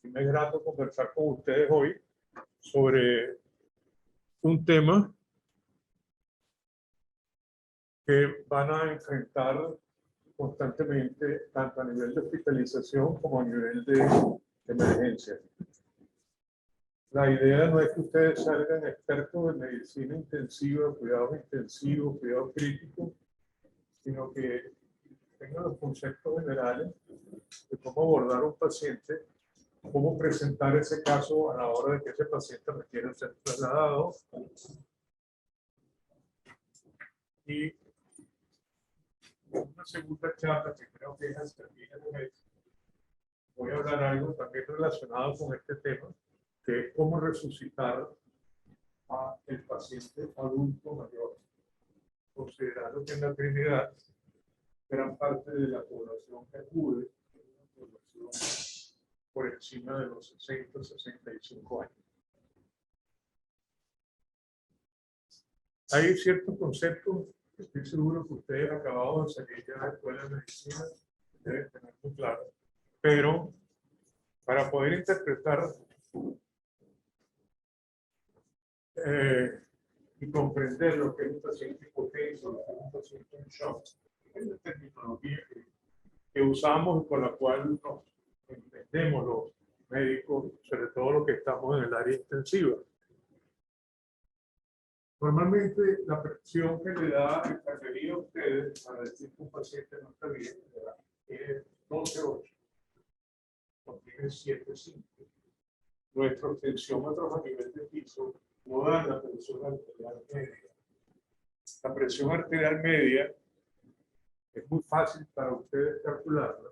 y me es grato conversar con ustedes hoy sobre un tema que van a enfrentar constantemente, tanto a nivel de hospitalización como a nivel de emergencia. La idea no es que ustedes salgan expertos en medicina intensiva, cuidados intensivos, cuidado crítico, sino que tengan los conceptos generales de cómo abordar a un paciente, cómo presentar ese caso a la hora de que ese paciente requiere ser trasladado. Y una segunda charla que creo que es hasta el día de mes, voy a hablar algo también relacionado con este tema, que es cómo resucitar al paciente adulto mayor, considerando que en la Trinidad gran parte de la población que acude es una población por encima de los 60, 65 años. Hay ciertos conceptos que estoy seguro que ustedes acabados de salir ya de la escuela de medicina deben tener muy claro, pero para poder interpretar y comprender lo que es un paciente hipotenso, lo que es un paciente en shock, es la terminología que usamos y con la cual nos entendemos los médicos, sobre todo los que estamos en el área intensiva. Normalmente la presión que le da el enfermería a ustedes para decir que un paciente no está bien es 12,8, o tiene 7,5. Nuestros tensiómetros a nivel de piso no dan la presión arterial media. La presión arterial media es muy fácil para ustedes calcularla,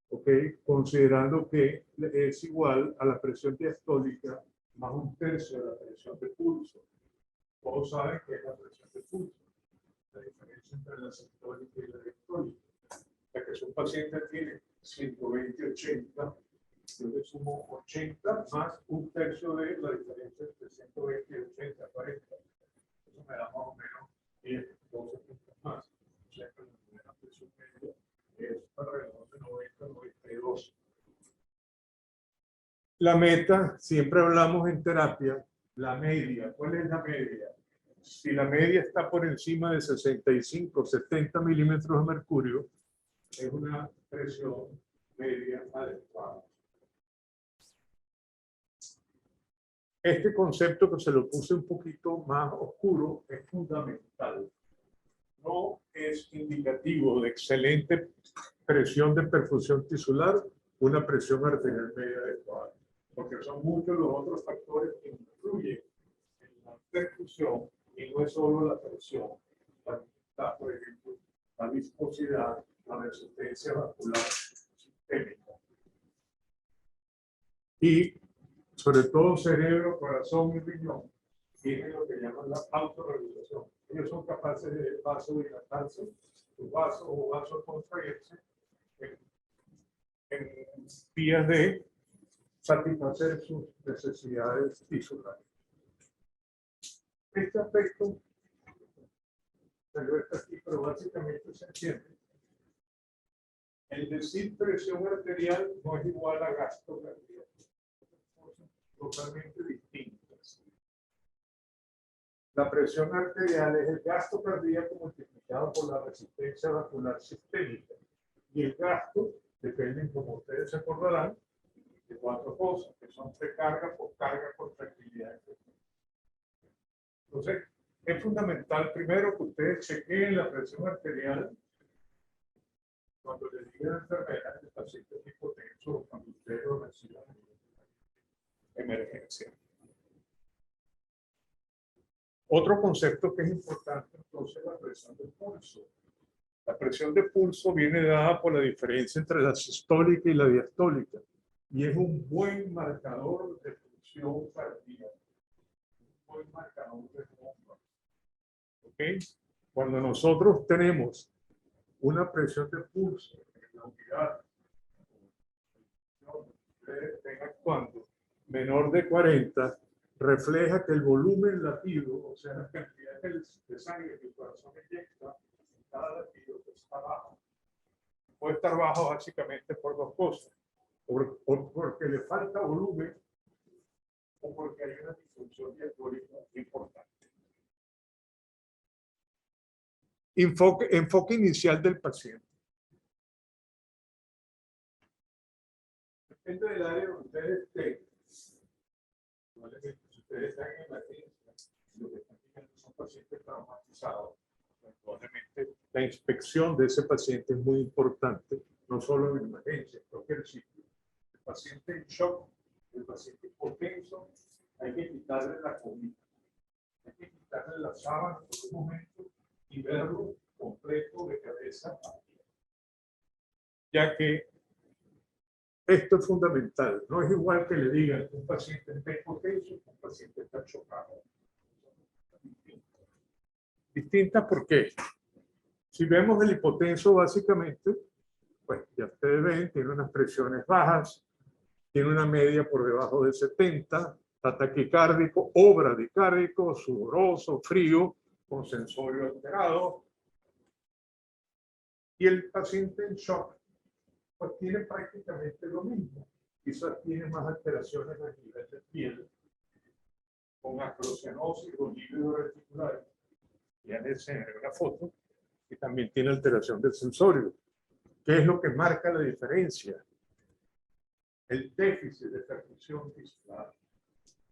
¿ok? Considerando que es igual a la presión diastólica más 1/3 de la presión de pulso. Todos saben que es la presión de pulso, la diferencia entre la sistólica y la diastólica. Ya que si un paciente tiene 120/80, yo le sumo 80 más 1/3 de la diferencia entre 120 y 80, 40. Eso me da más o menos 10, 12 puntos más. O sea que la primera presión media es alrededor de 90, 92. La meta, siempre hablamos en terapia, la media. ¿Cuál es la media? Si la media está por encima de 65, 70 milímetros de mercurio, es una presión media adecuada. Este concepto que se lo puse un poquito más oscuro es fundamental. No es indicativo de excelente presión de perfusión tisular una presión arterial media adecuada, porque son muchos los otros factores que influyen en la perfusión y no es solo la presión. También está, por ejemplo, la viscosidad, la resistencia vascular sistémica. Y sobre todo cerebro, corazón y riñón tienen lo que llaman la autorregulación. Ellos son capaces de vasodilatarse, su vaso o vasocontraerse en vías de satisfacer sus necesidades tisulares. Este aspecto salió aquí, pero básicamente se entiende. El decir presión arterial no es igual a gasto cardíaco. Totalmente distintas. La presión arterial es el gasto cardíaco multiplicado por la resistencia vascular sistémica. Y el gasto depende, como ustedes se acordarán, de 4 cosas, que son precarga, poscarga, contractilidad. Entonces, es fundamental primero que ustedes chequeen la presión arterial cuando le digan a la enfermera el paciente es hipotenso o cuando ustedes lo reciban en emergencia. Otro concepto que es importante entonces es la presión de pulso. La presión de pulso viene dada por la diferencia entre la sistólica y la diastólica y es un buen marcador de función cardíaca, un buen marcador de bomba. ¿Okay? Cuando nosotros tenemos una presión de pulso en la unidad que estén actuando menor de 40, refleja que el volumen latido, o sea, la cantidad de sangre que el corazón inyecta en cada latido está bajo. Puede estar bajo básicamente por 2 cosas. o porque le falta volumen, o porque hay una disfunción diastólica importante. Enfoque inicial del paciente. Depende del área donde ustedes estén. Si ustedes están en emergencia, lo que están viendo son pacientes traumatizados. Probablemente la inspección de ese paciente es muy importante, no solo en emergencia, en cualquier sitio. El paciente en shock, el paciente hipotenso, hay que quitarle la comida, hay que quitarle la sábana por un momento y verlo completo de cabeza a pie. Ya que esto es fundamental, no es igual que le digan que un paciente está hipotenso que un paciente está chocado. Distintas porque si vemos el hipotenso básicamente, pues ya ustedes ven, tiene unas presiones bajas, tiene una media por debajo de 70, está taquicárdico o bradicárdico, sudoroso, frío, con sensorio alterado. Y el paciente en shock, pues tiene prácticamente lo mismo. Quizás tiene más alteraciones a nivel de piel, con acrocianosis o lívido reticular. Ya les enseñaré una foto. Y también tiene alteración del sensorio. ¿Qué es lo que marca la diferencia? El déficit de perfusión tisular.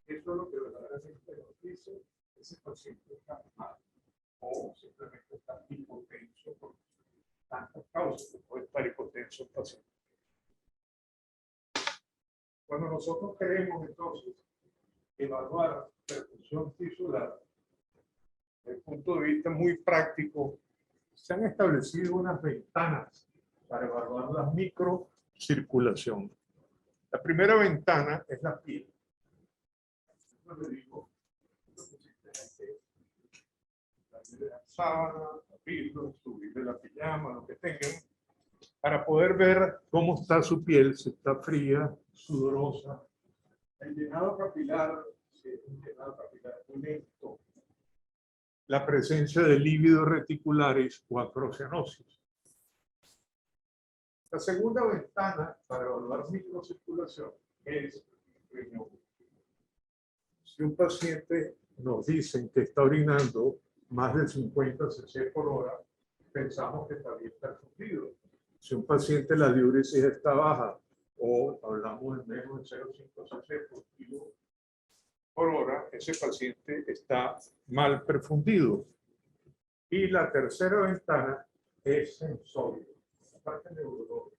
Eso es lo que verdaderamente nos dice ese paciente está mal o simplemente está hipotenso por tantas causas que puede estar hipotenso el paciente. Cuando nosotros queremos entonces evaluar perfusión tisular, desde el punto de vista muy práctico, se han establecido unas ventanas para evaluar la microcirculación. La primera ventana es la piel. Yo le digo, la sábana, abrirlo, subirle la pijama, lo que tengan, para poder ver cómo está su piel, si está fría, sudorosa. El llenado capilar, si es un llenado capilar muy lento. La presencia de lívidos reticulares o acrocianosis. La segunda ventana para evaluar microcirculación es riñón. Si un paciente nos dice que está orinando más de 50 cc por hora, pensamos que está bien perfundido. Si un paciente la diuresis está baja o hablamos de menos de 0,5 cc por kilo por hora, ese paciente está mal perfundido. Y la tercera ventana es sensorio, la parte neurológica.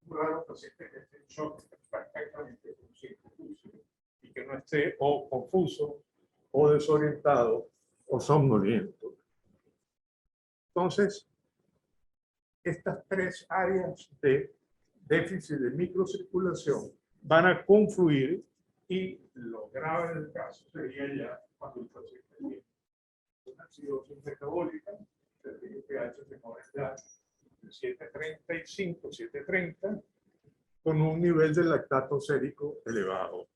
Un raro paciente que esté en shock perfectamente confuso y que no esté o confuso o desorientado o somnoliento. Entonces, estas tres áreas de déficit de microcirculación van a confluir y lo grave del caso sería ya cuando el paciente tiene una acidosis metabólica, el pH menor de 735, 730, con un nivel de lactato sérico elevado.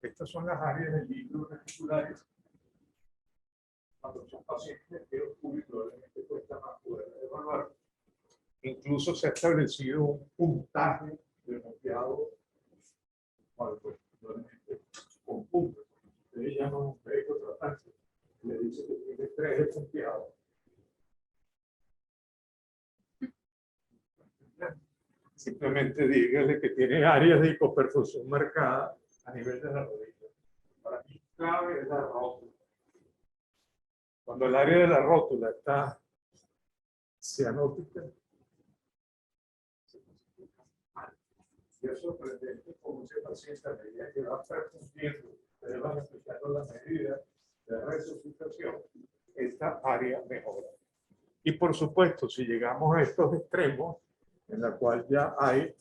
Estas son las áreas de líquidos reticulares. Cuando son pacientes que probablemente cuesta más poder evaluar. Incluso se ha establecido un puntaje de moteado con puntos. Ustedes llaman a un médico tratante, le dice que tiene 3 de punteado. Simplemente dígale que tiene áreas de hipoperfusión marcada a nivel de la rodilla. Para mí, clave es la rótula. Cuando el área de la rótula está cianótica, y es sorprendente cómo ese paciente a medida que va perfundiendo, ustedes van aplicando las medidas de resucitación, esta área mejora. Y por supuesto, si llegamos a estos extremos, en la cual ya hay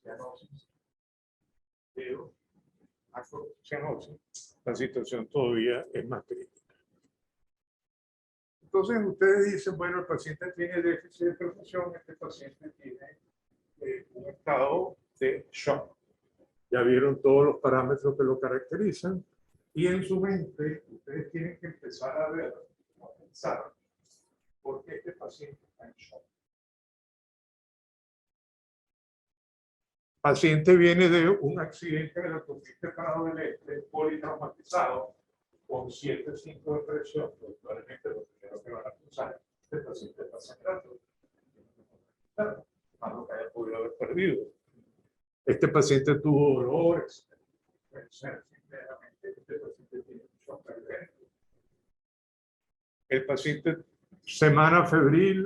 cianosis, cianosis, la situación todavía es más crítica. Entonces ustedes dicen, bueno, el paciente tiene déficit de perfusión, este paciente tiene un estado de shock. Ya vieron todos los parámetros que lo caracterizan y en su mente ustedes tienen que empezar a ver, a pensar, por qué este paciente está en shock. Paciente viene de un accidente de la autopista Prado del Este, politraumatizado, con 7.5 de presión, probablemente lo primero que van a pensar, este paciente está sangrando. Claro, más lo que haya podido haber perdido. Este paciente tuvo dolores. Este paciente tiene un shock cardíaco. El paciente, semana febril,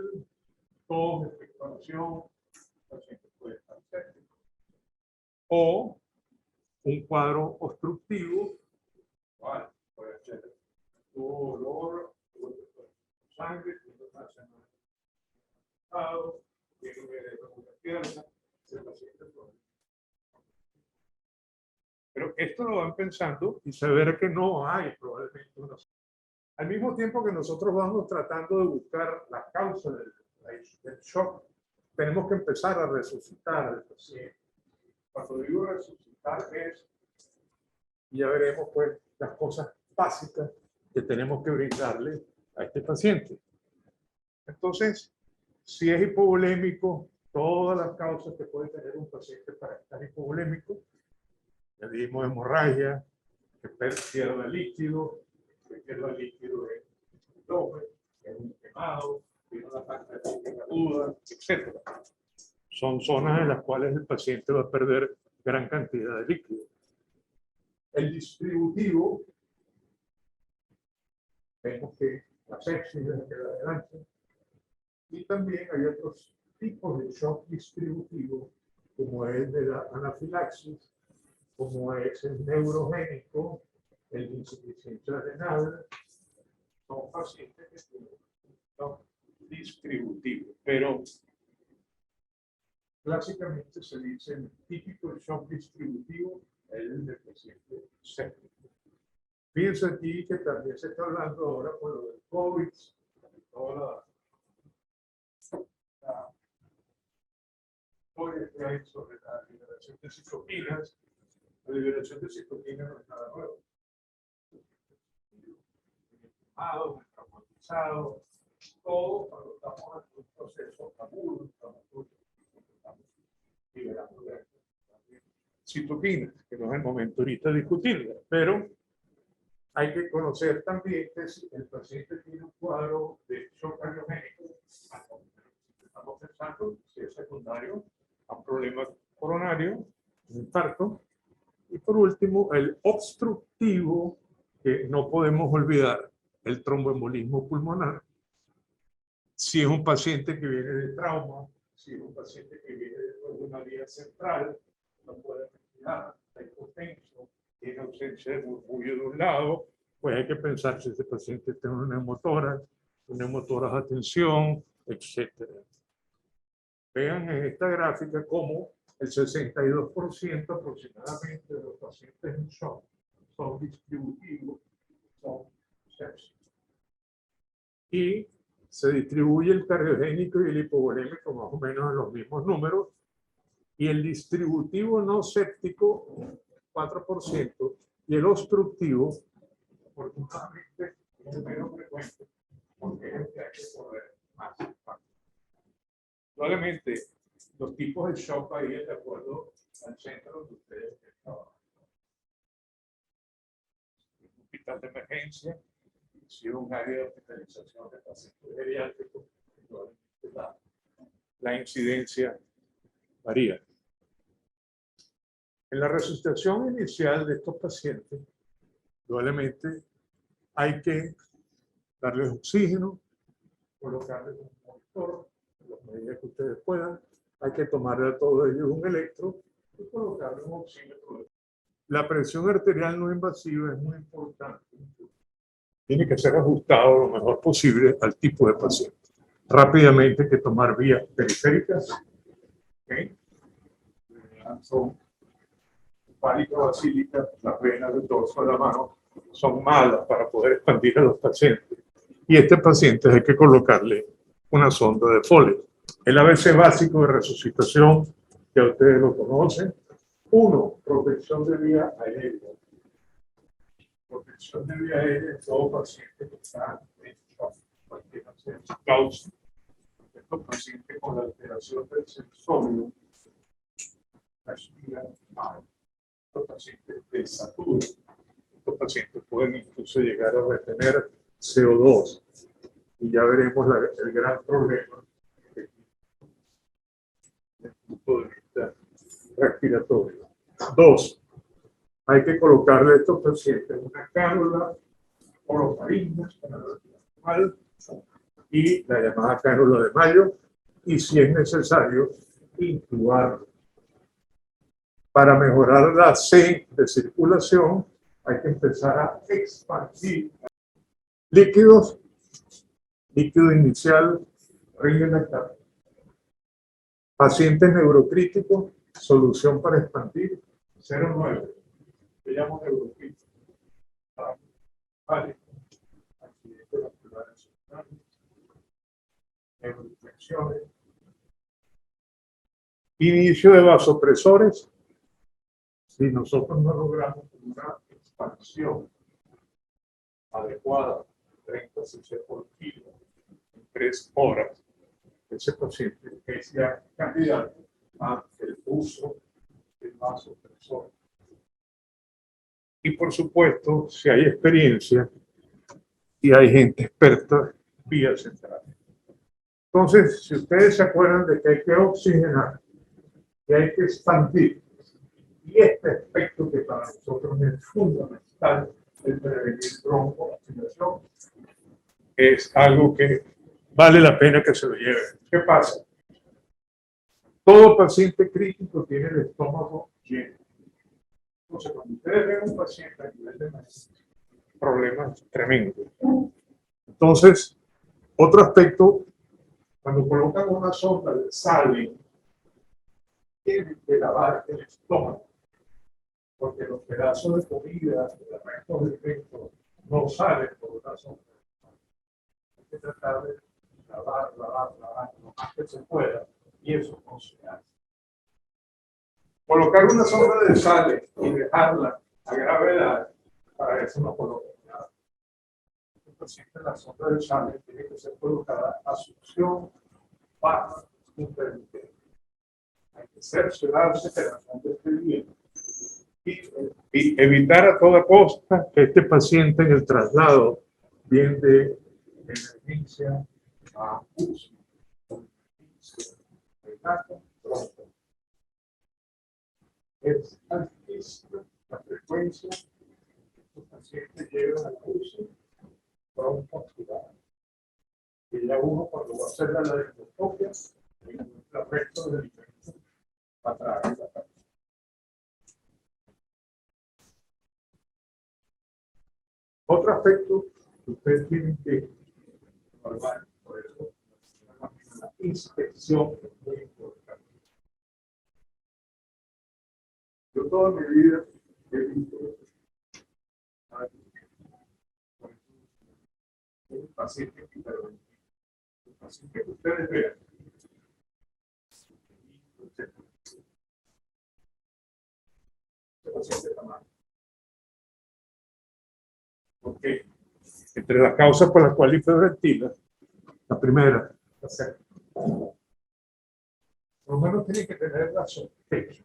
tos, expectoración, el paciente puede estar séptico. O un cuadro obstructivo, ¿vale? Puede ser tuvo dolor, tuvo sangre, tiene una semana tiene una pierna, el paciente puede. Pero esto lo van pensando y se verá que no hay probablemente una. Al mismo tiempo que nosotros vamos tratando de buscar la causa del shock, tenemos que empezar a resucitar al paciente. Cuando digo resucitar es, y ya veremos pues las cosas básicas que tenemos que brindarle a este paciente. Entonces, si es hipovolémico, todas las causas que puede tener un paciente para estar hipovolémico, ya dijimos hemorragia, que pierda líquido, que pierda líquido en el abdomen, que es un quemado, que tiene una parte aguda, etc. Son zonas en las cuales el paciente va a perder gran cantidad de líquido. El distributivo, vemos que la sepsis es la que da adelante, y también hay otros tipos de shock distributivo, como es de la anafilaxis, como es el neurogénico, el de insuficiencia renal. Son pacientes que tienen shock distributivo, pero clásicamente se dice el típico shock distributivo es el del paciente séptico. Fíjense aquí que también se está hablando ahora por lo del COVID, toda la historia que hay sobre la liberación de citoquinas. La liberación de citoquinas no es nada nuevo. Quemado, traumatizado, todo cuando estamos en un proceso agudo, estamos liberando citoquinas, que no es el momento ahorita de discutirla, pero hay que conocer también que si el paciente tiene un cuadro de shock cardiogénico, estamos pensando si es secundario a un problema coronario, un infarto, y por último el obstructivo, que no podemos olvidar, el tromboembolismo pulmonar. Si es un paciente que viene de trauma, si es un paciente que viene de una vía central, no puede respirar, está hipotenso, tiene ausencia de murmullo de un lado, pues hay que pensar si ese paciente tiene una neumotórax de tensión, etc. Vean en esta gráfica cómo el 62% aproximadamente de los pacientes en shock son distributivos, son sepsis. Y se distribuye el cardiogénico y el hipovolémico más o menos en los mismos números, y el distributivo no séptico 4%, y el obstructivo, afortunadamente, es menos frecuente, porque es el que hay que correr más. Probablemente los tipos de shock varían de acuerdo al centro donde ustedes trabajan. Un hospital de emergencia, si es un área de hospitalización de pacientes geriátricos, la incidencia varía. En la resucitación inicial de estos pacientes, probablemente hay que darles oxígeno, colocarles un monitor, en las medidas que ustedes puedan. Hay que tomarle a todos ellos un electro y colocarles un oxímetro. La presión arterial no invasiva es muy importante. Tiene que ser ajustado lo mejor posible al tipo de paciente. Rápidamente hay que tomar vías periféricas. ¿Okay? Son pálica basílica, las venas del dorso de la mano son malas para poder expandir a los pacientes. Y a este paciente hay que colocarle una sonda de Foley. El ABC básico de resucitación, que ustedes lo conocen. 1. Protección de vía aérea. Protección de vía aérea en todo paciente que está en shock, cualquiera sea su causa. Estos pacientes con la alteración del sensorio, la respiran mal. Los pacientes desaturan. Los pacientes pueden incluso llegar a retener CO2. Y ya veremos el gran problema desde el punto de vista respiratorio. 2. Hay que colocarle a estos pacientes una cánula orofaringe y la llamada cánula de Mayo, y si es necesario, intubarlo. Para mejorar la C de circulación, hay que empezar a expandir líquidos, líquido inicial, reinectar. Pacientes neurocríticos, solución para expandir, 0,9. Le llamo neurocrítico. Vale. Accidentes vasculares cerebrales, neuroinfecciones. Inicio de vasopresores. Si nosotros no logramos una expansión adecuada, 30 cc por kilo, en 3 horas, ese paciente es ya candidato a el uso del vasopresor. Y por supuesto, si hay experiencia y hay gente experta, vía central. Entonces, si ustedes se acuerdan de que hay que oxigenar, que hay que expandir, y este aspecto que para nosotros es fundamental, el prevenir broncoaspiración, es algo que vale la pena que se lo lleven. ¿Qué pasa? Todo paciente crítico tiene el estómago lleno. Entonces, cuando ustedes ven un paciente a nivel de maíz, problemas tremendos. Entonces, otro aspecto, cuando colocan una sonda de sal, tienen que lavar el estómago, porque los pedazos de comida, los restos de alimento, no salen por una sonda. Hay que tratar de lavar lo más que se pueda, y eso no se hace. Colocar una sonda de sales y dejarla a gravedad, para eso no coloca nada. Entonces, la sonda de sales tiene que ser colocada a succión baja intermitente. Hay que cerciorarse que la sonda esté bien. Y evitar a toda costa que este paciente en el traslado bien de emergencia a UCI, es altísima la frecuencia que los pacientes llegan a la UCI broncoaspirada. Y ya uno cuando va a hacer la laringoscopia, el resto del alimento va a traer la cabeza. Otro aspecto que ustedes tienen que evaluar, por eso, la inspección es muy importante. Yo toda mi vida he visto un paciente que interviene. Un paciente que ustedes vean. Este paciente está mal. ¿Por qué? Entre las causas por las cuales hiperventila, la primera, la segunda. Por lo menos tiene que tener la sospecha.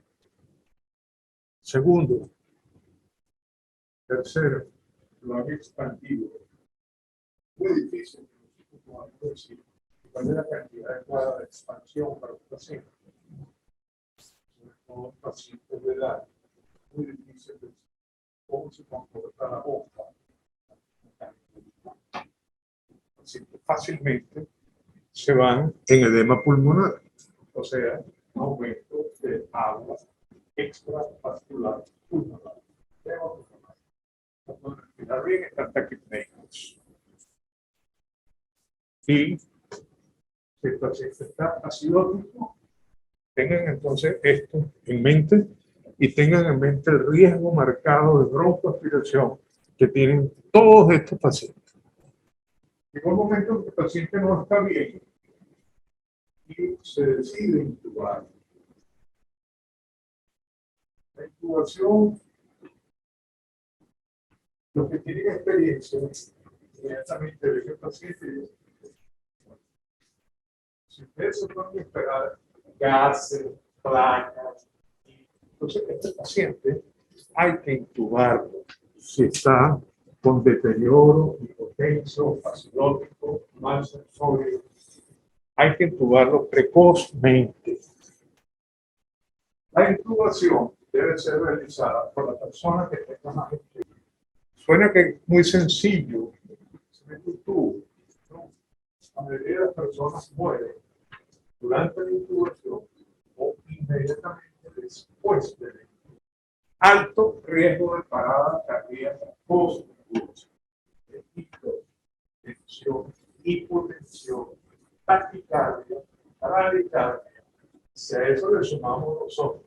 Segundo, tercero, lo han expandido. Muy difícil, como decir, cuál es la cantidad adecuada de expansión para un paciente. Sobre todo en pacientes de edad, muy difícil de cómo se comporta la boca. Fácilmente se van en edema pulmonar, o sea, aumento de agua extravascular pulmonar. No pueden respirar bien, están taquipneicos. Y si el paciente está acidótico, tengan entonces esto en mente y tengan en mente el riesgo marcado de broncoaspiración que tienen todos estos pacientes. Llegó un momento en que el paciente no está bien y se decide intubar. La intubación, los que tienen experiencia, inmediatamente ven el paciente. Si ustedes se pueden esperar gases, placas y Entonces, este paciente hay que intubarlo si está con deterioro hipotenso, acidótico, mal sensorio. Hay que intubarlo precozmente. La intubación debe ser realizada por la persona que tenga más experiencia. Suena que es muy sencillo. Se mete un tubo, ¿no? La mayoría de las personas mueren durante la intubación o inmediatamente después de la intubación. Alto riesgo de parada cardíaca post-intubación, de hipotensión, hipotensión, taquicardia, bradicardia. Si a eso le sumamos nosotros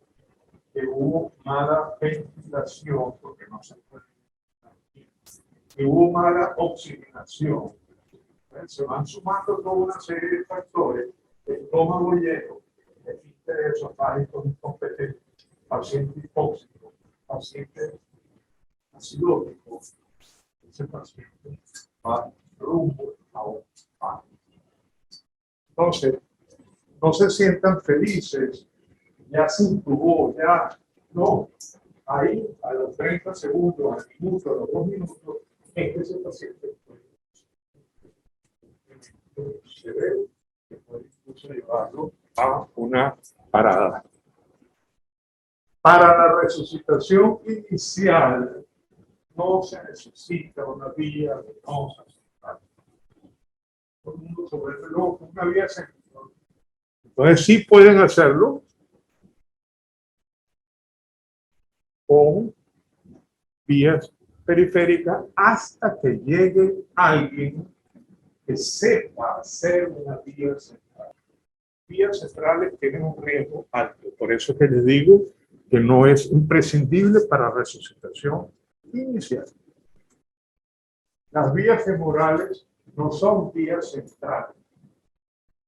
que hubo mala ventilación, porque no se puede, que hubo mala oxigenación, se van sumando toda una serie de factores, estómago lleno, esfínteres esofágicos incompetentes, paciente hipóxico, paciente acidótico, ese paciente va rumbo a un paro. Entonces, no se sientan felices, ya se intubó, ya no. Ahí, a los 30 segundos, al minuto, a los 2 minutos, es que ese paciente se ve que puede incluso llevarlo a una parada. Para la resucitación inicial no se necesita una vía venosa central. Todo el mundo se vuelve loco, una vía central. Entonces sí pueden hacerlo con vías periféricas hasta que llegue alguien que sepa hacer una vía central. Vías centrales tienen un riesgo alto, por eso es que les digo que no es imprescindible para resucitación inicial. Las vías femorales no son vías centrales.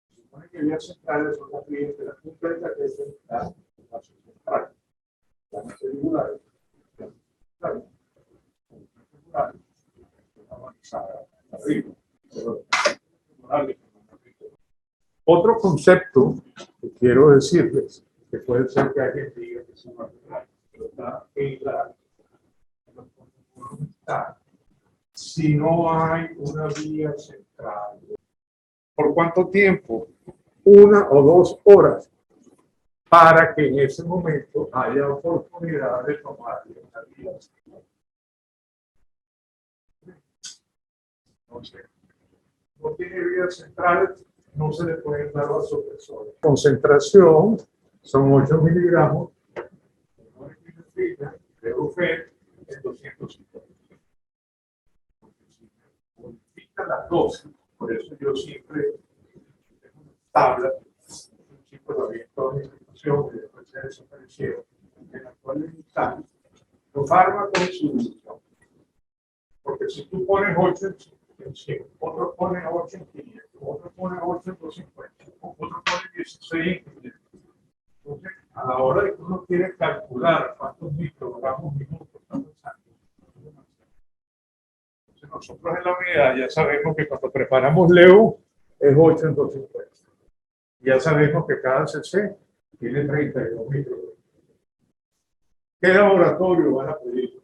Se supone que vías centrales son las vías de la punta de la cabeza la vaso central, las celulares, otro concepto que quiero decirles, que puede ser que alguien diga que es una verdad, pero está en la si no hay una vía central. ¿Por cuánto tiempo? 1 o 2 horas, para que en ese momento haya oportunidad de tomar una vía central. Entonces, no tiene vías centrales, no se le pueden dar vasopresores. Concentración son 8 miligramos de Brufen en 250. Modifica la dosis, por eso yo siempre tengo una tabla, un tipo de orientación de información que después se desaparecieron, en la cual están los fármacos y su uso. Porque si tú pones 8 en 100, otro pone 8 en 500, otro pone 8 en 250, otro pone 16 en 500. Entonces, a la hora de que uno quiere calcular cuántos microgramos minutos estamos usando, entonces nosotros en la unidad ya sabemos que cuando preparamos Leo es 8 en 250. Ya sabemos que cada cc tiene 32 microgramos. ¿Qué laboratorio van a pedir?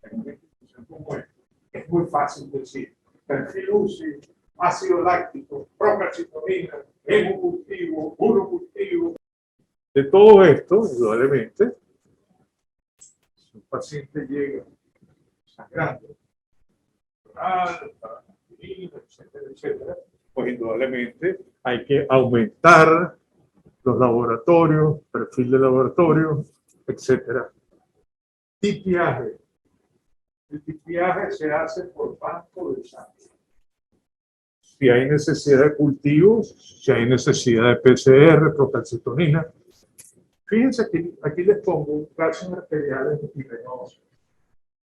En una institución como esta, es muy fácil decir, perfil UCI, ácido láctico, procalcitonina, hemocultivo, urocultivo. De todo esto, indudablemente, si un paciente llega sangrando, etcétera, etcétera, pues indudablemente hay que aumentar los laboratorios, perfil de laboratorio, etcétera. Tipiaje. El tipiaje se hace por banco de sangre. Si hay necesidad de cultivos, si hay necesidad de PCR, procalcitonina. Fíjense que aquí les pongo casos arteriales y venosos.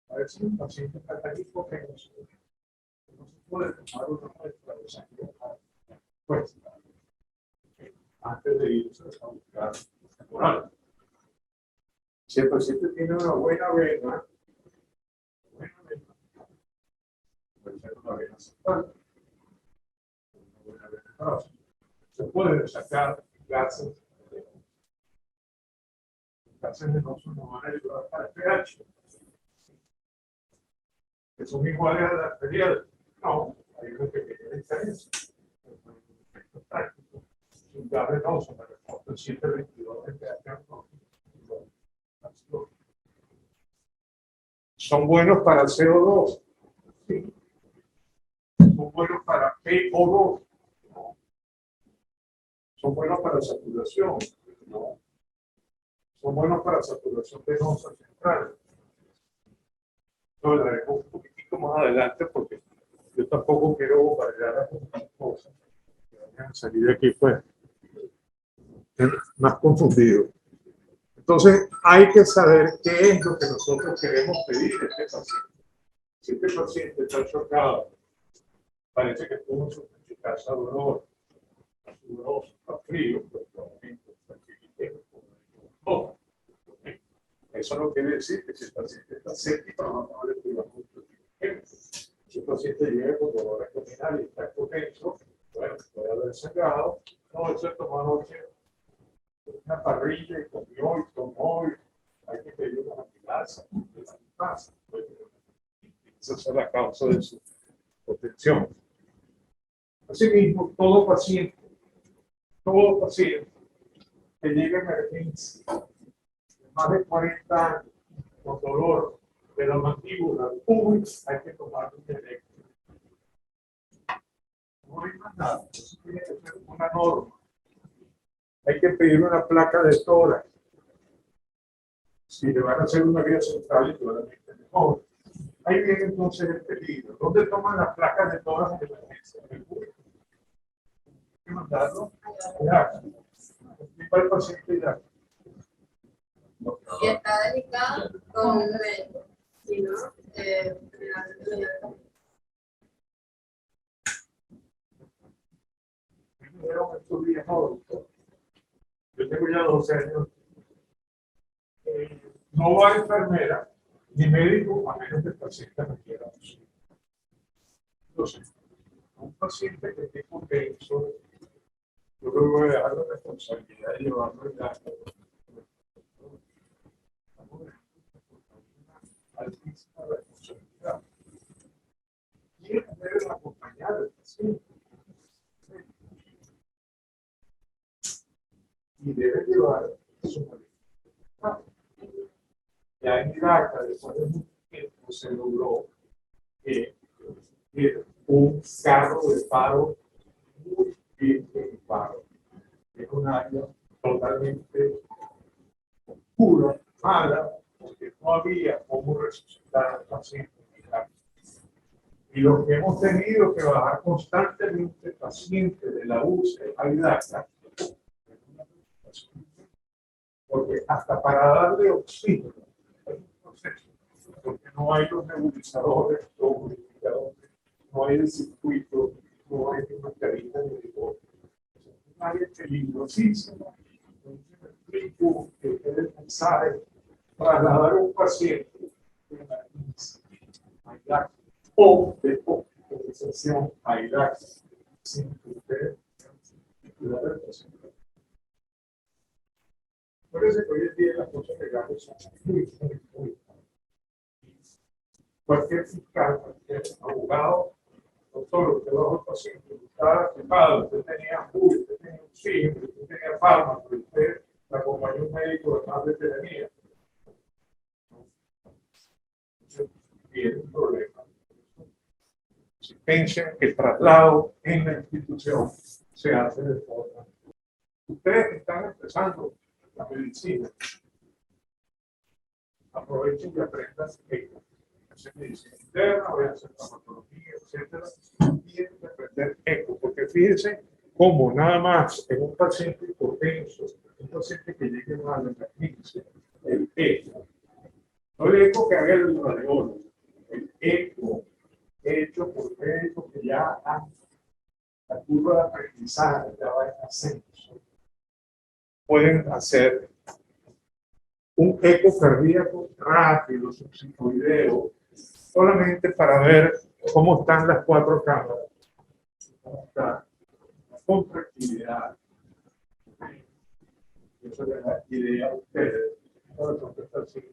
A ver si un paciente está tan hipotenso, no se puede tomar una muestra de sangre pues, antes de irse a buscar temporal. Si el paciente tiene una buena vena, puede ser una vena central, una buena vena próxima. Se pueden sacar gases gases venosos no van a ayudar para el pH. ¿Que son iguales a las arteriales? No, hay una pequeña diferencia. Práctico. Un gas venoso me reporta 722 de pH. ¿Son buenos para el CO2? Sí. ¿Son buenos para PO2? No. ¿Son buenos para saturación? No. ¿Son buenos para saturación venosa central? No, la dejo un poquitico más adelante porque yo tampoco quiero bombardear las cosas que vayan a salir de aquí, pues, más confundido. Entonces, hay que saber qué es lo que nosotros queremos pedir a este paciente. Si este paciente está chocado, parece que tuvo su casa dolor, está frío, pues probablemente está no. Eso no quiere decir que si el paciente está séptico, no le cuidamos mucho tiempo. Si el paciente llega con dolor abdominal y está hipotenso, bueno, puede haber sangrado, no, eso tomó anoche una parrilla y comió y tomó, y hay que pedir una ambulancia, esa es la causa de su hipotensión. Asimismo, todo paciente que llegue a emergencia de más de 40 años con dolor de la mandíbula, hay que tomar un eléctrico. No hay más nada, eso tiene que ser una norma. Hay que pedir una placa de tórax. Si le van a hacer una vía central, probablemente mejor. Ahí viene entonces el peligro. ¿Dónde toman las placas de tórax de emergencia? En el público. Hay que mandarlo allá. Para el paciente ya. Y está delicado con un médico. Si no, yo tengo ya 12 años. No va enfermera ni médico a menos que el paciente requiera. Entonces, a un paciente que esté hipotenso, yo le voy a dejar la responsabilidad de llevarlo al gasto. Altísima responsabilidad. ¿Quién debe acompañar al paciente? Y debe llevar su maleta. Ya en Irak, después de mucho tiempo, se logró un carro de paro muy bien equipado. Es un área totalmente oscura, mala, porque no había cómo resucitar al paciente en Irak. Y lo que hemos tenido que bajar constantemente pacientes de la UCE a Irak, porque hasta para darle oxígeno hay un proceso, porque no hay los nebulizadores, los purificadores, no hay el circuito, no hay mascarilla de rigor. Es un área peligrosísima. Entonces me explico que ustedes mensaje trasladar a un paciente de emergencia a Irak o de hospitalización a Irak sin que ustedes cuidar del paciente. Parece que hoy en día las cosas legales son muy. Cualquier fiscal, cualquier abogado, doctor, usted bajo el paciente, usted estaba equipado, usted tenía apoyo, usted tenía oxígeno, usted tenía fármaco, usted la acompañó un médico de más veteranía. Entonces, tiene un problema. Si piensan que el traslado en la institución se hace de forma. Ustedes que están empezando la medicina, aprovechen y aprendan que hacer medicina interna, voy a hacer traumatología, etcétera, tienen que aprender eco, porque fíjense cómo nada más en un paciente hipotenso, un paciente que llegue a la emergencia, el eco, no el eco que haga el radiólogo, el eco hecho por médicos que ya han la curva de aprendizaje, ya va en ascenso, pueden hacer un eco cardíaco rápido, subsicoideo, solamente para ver cómo están las cuatro cámaras, cómo está la contractilidad. Eso les da idea a ustedes corazón que está así,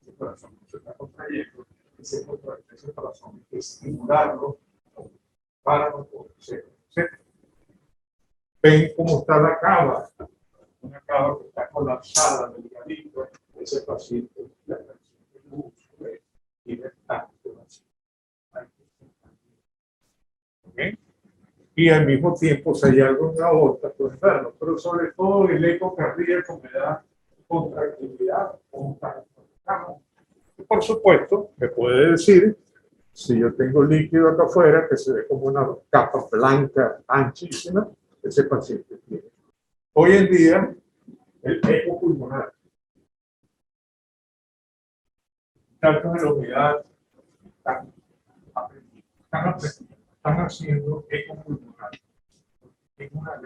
ese corazón se está contrayendo, ese corazón hay que estimularlo para no poder. Ven cómo está la cava, una cava que está colapsada, delgadito, ese paciente, la presión de luz, y de tanto así. ¿Okay? Y al mismo tiempo, si hay algo en la aorta, puede verlo, pero sobre todo el eco cardíaco me da contractilidad, y por supuesto, me puede decir, si yo tengo líquido acá afuera, que se ve como una capa blanca anchísima, ese paciente tiene. Hoy en día, el eco pulmonar, tanto de la humedad, están haciendo eco pulmonar. Es una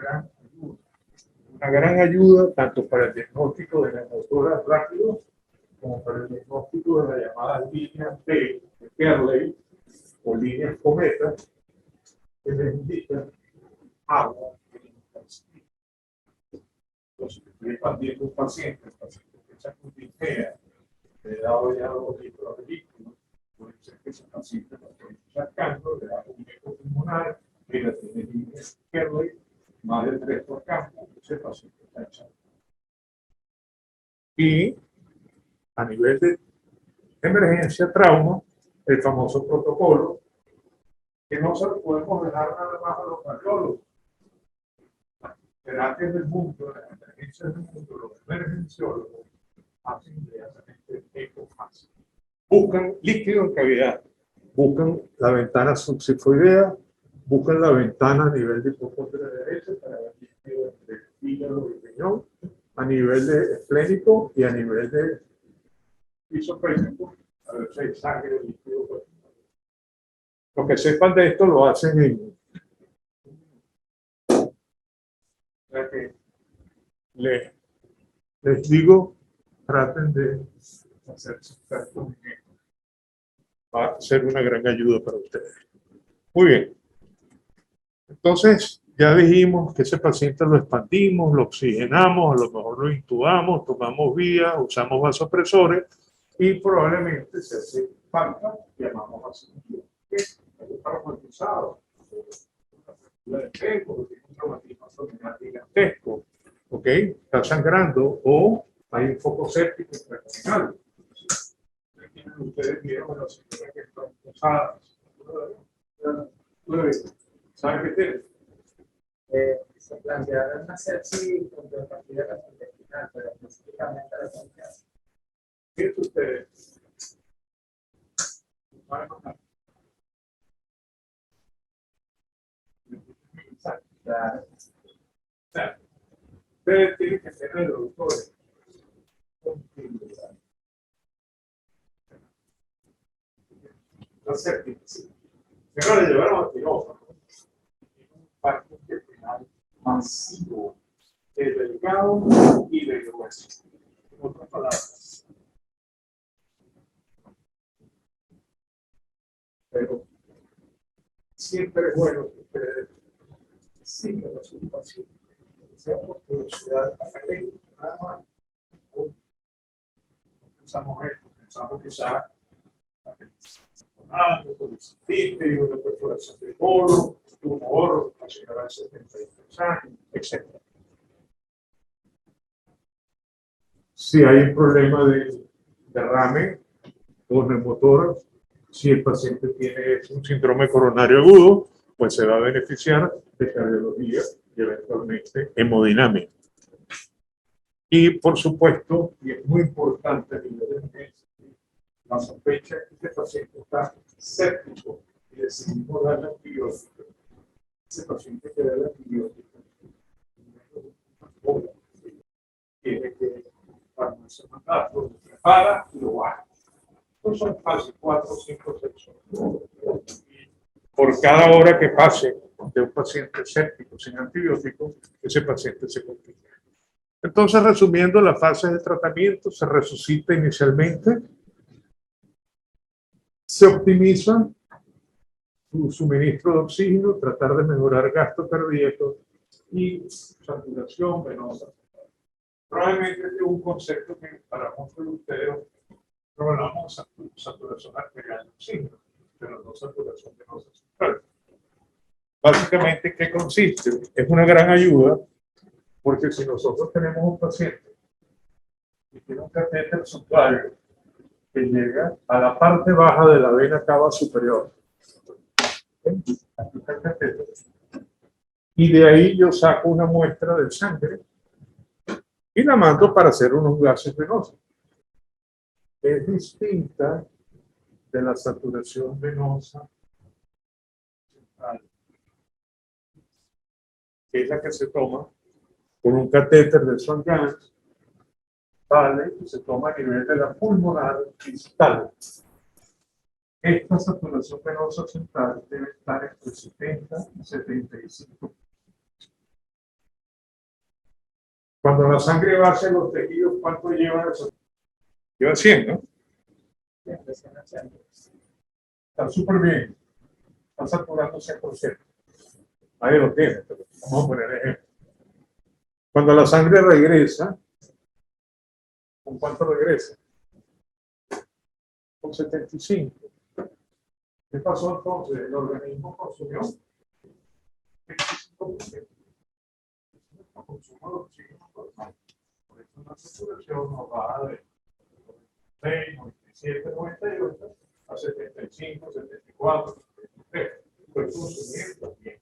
gran ayuda tanto para el diagnóstico de la motora rápido como para el diagnóstico de la llamada línea T de Kerley o líneas cometa que les indican agua en el intestino. Entonces, estoy expandiendo un paciente, el paciente que se disnea, le he dado ya 2 litros de líquido, puede ser que ese paciente lo esté sacando, le da un eco pulmonar, mira, tiene líneas Kerley, más de 3 por campo, ese paciente está echado. Y a nivel de emergencia, trauma, el famoso protocolo, que no se lo podemos dejar nada más a los cardiólogos. Las terapias del mundo, las emergencias del mundo, los emergenciólogos hacen inmediatamente eco fácil. Buscan líquido en cavidad, buscan la ventana subsifoidea, buscan la ventana a nivel de hipocondria derecha para ver líquido entre hígado y riñón, a nivel de esplénico y a nivel de piso pélvico, a ver si hay sangre líquido. Los que sepan de esto lo hacen en. O sea que les digo, traten de hacer su expertos en esto. Va a ser una gran ayuda para ustedes. Muy bien. Entonces, ya dijimos que ese paciente lo expandimos, lo oxigenamos, a lo mejor lo intubamos, tomamos vía, usamos vasopresores y probablemente se hace falta, llamamos a cirugía. Está traumatizado, un traumatismo abdominal gigantesco, ¿ok? Está sangrando o hay un foco séptico intracranial. Ustedes vieron las señoras que están posadas. ¿Saben qué tiene? Se plantearon una sepsis contrapartida gastrointestinal, pero específicamente la confianza. Fíjense ustedes. Claro. Ustedes tienen que tener doctores continuidad. La séptica, sí. Pero le llevaron a quirófano. Un pacto intestinal masivo, de delgado y de grueso. En otras palabras. Pero siempre es bueno que ustedes sigan a sus pacientes, sea por curiosidad académica, nada más. Pensamos esto, pensamos quizás con el cistitis, una perforación de colon, un tumor, la señora de 73 años, etc. Si hay un problema de derrame o neumotor, si el paciente tiene un síndrome coronario agudo, pues se va a beneficiar de cardiología y eventualmente hemodinamia. Y por supuesto, y es muy importante, la sospecha es que este paciente está séptico y decidimos darle antibiótico. Ese paciente que da el antibiótico tiene que farmacia mandato, lo prepara y lo hace. Entonces son fase 4, 5, 6 horas. Por cada hora que pase de un paciente séptico sin antibiótico, ese paciente se complica. Entonces, resumiendo, la fase de tratamiento se resucita inicialmente, se optimiza su suministro de oxígeno, tratar de mejorar gasto cardíaco y saturación venosa. Probablemente este es un concepto que para muchos de ustedes no hablamos de saturación arterial de oxígeno, pero no saturación venosa central. Básicamente, ¿qué consiste? Es una gran ayuda porque si nosotros tenemos un paciente que tiene un catéter subvario que llega a la parte baja de la vena cava superior, ¿sí? Aquí está el catéter, y de ahí yo saco una muestra de sangre y la mando para hacer unos gases venosos. Es distinta de la saturación venosa central, que es la que se toma con un catéter de Swan-Ganz, ¿vale? Y se toma a nivel de la pulmonar distal. Esta saturación venosa central debe estar entre 70 y 75. Cuando la sangre va hacia los tejidos, ¿cuánto lleva eso? Lleva 100, ¿no? Está súper bien. Está saturando 100%. Ahí lo tiene, pero vamos a poner ejemplo. Cuando la sangre regresa, ¿con cuánto regresa? Con 75. ¿Qué pasó entonces? El organismo consumió 25%. Consumo de oxígeno normal. Por eso la saturación nos va de 96, 97, 98 a 75, 74, 73. Estoy consumiendo también.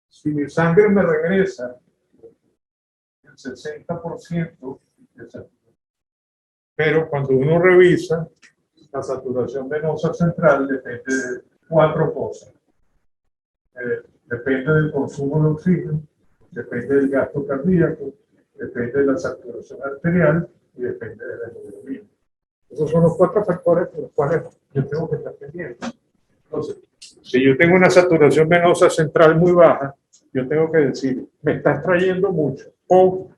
Si mi sangre me regresa el 60% de saturación, pero cuando uno revisa, la saturación venosa central depende de 4 cosas. Depende del consumo de oxígeno, depende del gasto cardíaco, depende de la saturación arterial y depende de la hemoglobina. Esos son los 4 factores por los cuales yo tengo que estar pendiente. Entonces, si yo tengo una saturación venosa central muy baja, yo tengo que decir, me está extrayendo mucho, o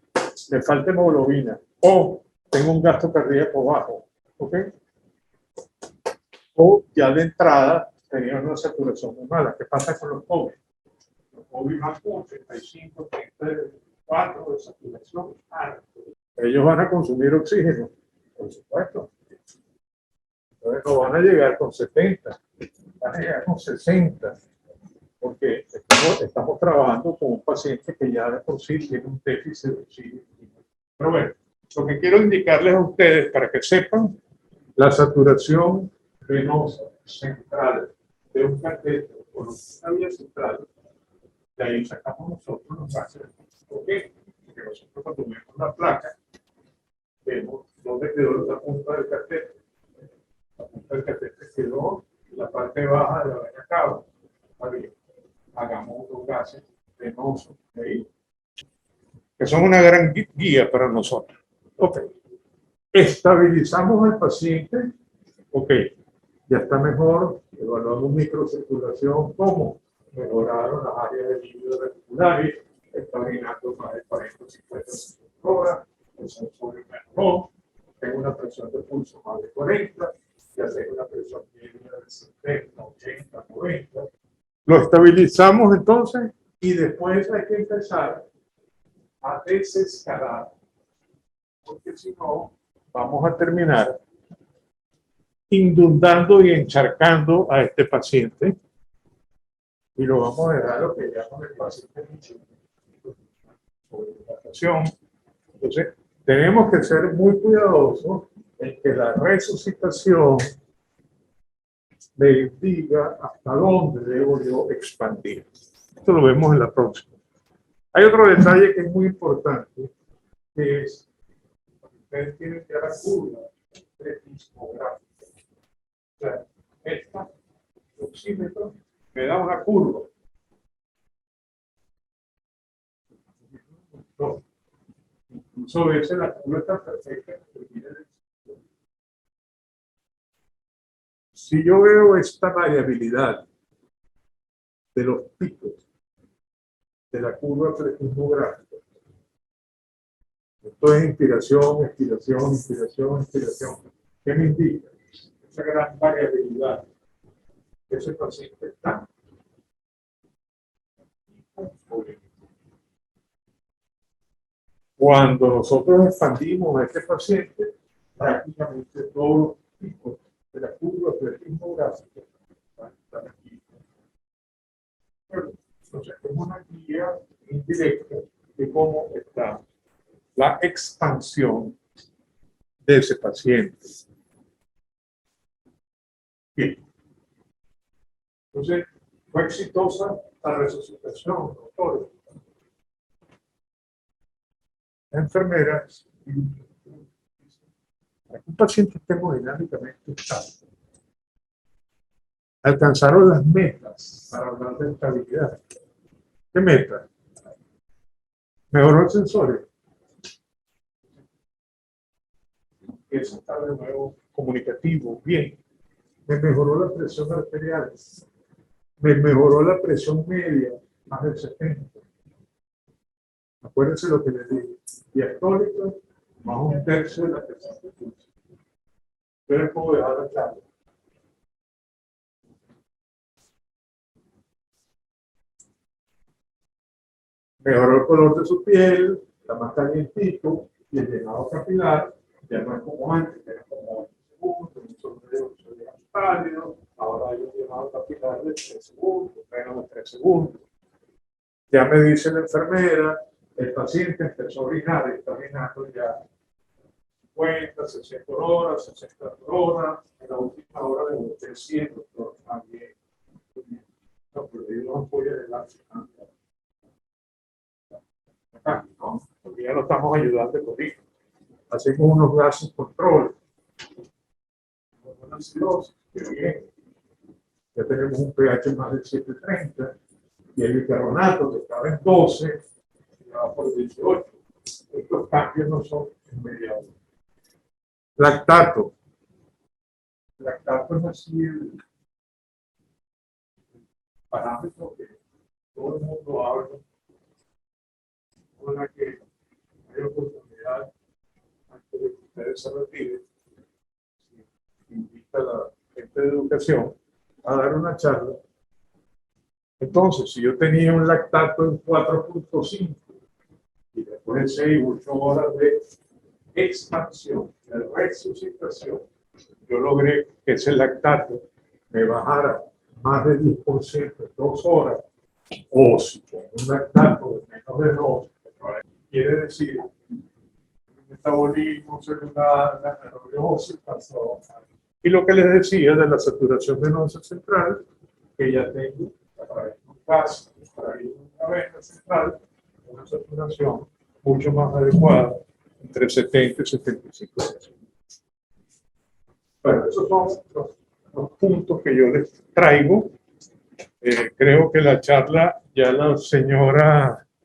me falta hemoglobina, o tengo un gasto cardíaco bajo, ¿ok? O ya de entrada tenía una saturación muy mala. ¿Qué pasa con los COVID? Los COVID van con 85, 34 de saturación alta. Ellos van a consumir oxígeno, por supuesto. Entonces no van a llegar con 70, van a llegar con 60, porque estamos trabajando con un paciente que ya de por sí tiene un déficit de oxígeno. Pero bueno, lo que quiero indicarles a ustedes para que sepan, la saturación venosa central de un catéter o una vía central, de ahí sacamos nosotros los gases. ¿Por qué? Porque nosotros cuando vemos la placa, vemos dónde quedó la punta del catéter. La punta del catéter quedó en la parte baja de la vena cava. Vale, hagamos unos gases venosos de ahí, que son una gran guía para nosotros. Ok. Estabilizamos al paciente. Ok. Ya está mejor. Evaluamos microcirculación. ¿Cómo? Mejoraron las áreas de líquido reticulares. Está orinando más de 40 o 50 horas. El sensor mejoró. Tengo una presión de pulso más de 40. Ya tengo una presión media de 70, 80, 90. Lo estabilizamos entonces y después hay que empezar a desescalar, porque si no, vamos a terminar inundando y encharcando a este paciente y lo vamos a dejar a lo que llaman el paciente sobre hidratación. Entonces, tenemos que ser muy cuidadosos en que la resucitación me diga hasta dónde debo yo expandir. Esto lo vemos en la próxima. Hay otro detalle que es muy importante, que es ustedes tienen que dar la curva discográfica. O sea, esta oxímetro me da una curva. No. Incluso a veces la curva está perfecta. Si yo veo esta variabilidad de los picos de la curva discográfica, esto es inspiración, expiración, inspiración, expiración. ¿Qué me indica? Esa gran variabilidad. Ese paciente está Cuando nosotros expandimos a este paciente, prácticamente todos los picos de la curva del ritmo gráfico van a estar aquí. Bueno, entonces, es una guía indirecta de cómo está la expansión de ese paciente. Bien. Entonces, fue exitosa la resucitación, doctores. La enfermera, para que un paciente esté hemodinámicamente estable, alcanzaron las metas para hablar de estabilidad. ¿Qué meta? Mejoró el sensorio. Eso está de nuevo comunicativo, bien. Me mejoró la presión arterial. Me mejoró la presión media, más del 70. Acuérdense lo que les dije. Diastólica, más un tercio de la presión de pulso. Yo les puedo dejar la charla. Mejoró el color de su piel, está más calientito, y el llenado capilar ya no es como antes, que era como 20 segundos, un sombrero pálido, ahora hay un llenado capilar de 3 segundos, menos de 3 segundos. Ya me dice la enfermera, el paciente empezó a orinar, está orinando ya 50, 60 por hora, 60 por hora, en la última hora de 100, doctor, también. No, pero yo no voy a adelante. No, porque ya lo estamos ayudando con esto. Hacemos unos gases control. Una acidosis, que bien. Ya tenemos un pH más de 730 y el bicarbonato que estaba en 12 y va por 18. Estos cambios no son inmediatos. Lactato. Lactato es así el parámetro que todo el mundo habla, con la que hay oportunidad antes de que ustedes se retiren. Invita a la gente de educación a dar una charla. Entonces, si yo tenía un lactato en 4.5 y después de 6 u 8 horas de expansión, de resucitación, yo logré que ese lactato me bajara más de 10% en 2 horas, o si con un lactato de menos de 2, quiere decir el metabolismo celular, la neurosis pasó. Y lo que les decía de la saturación venosa central, que ya tengo a través de un caso, a través de una vena central, una saturación mucho más adecuada, entre 70 y 75%. Bueno, esos son los puntos que yo les traigo. Creo que la charla ya la señora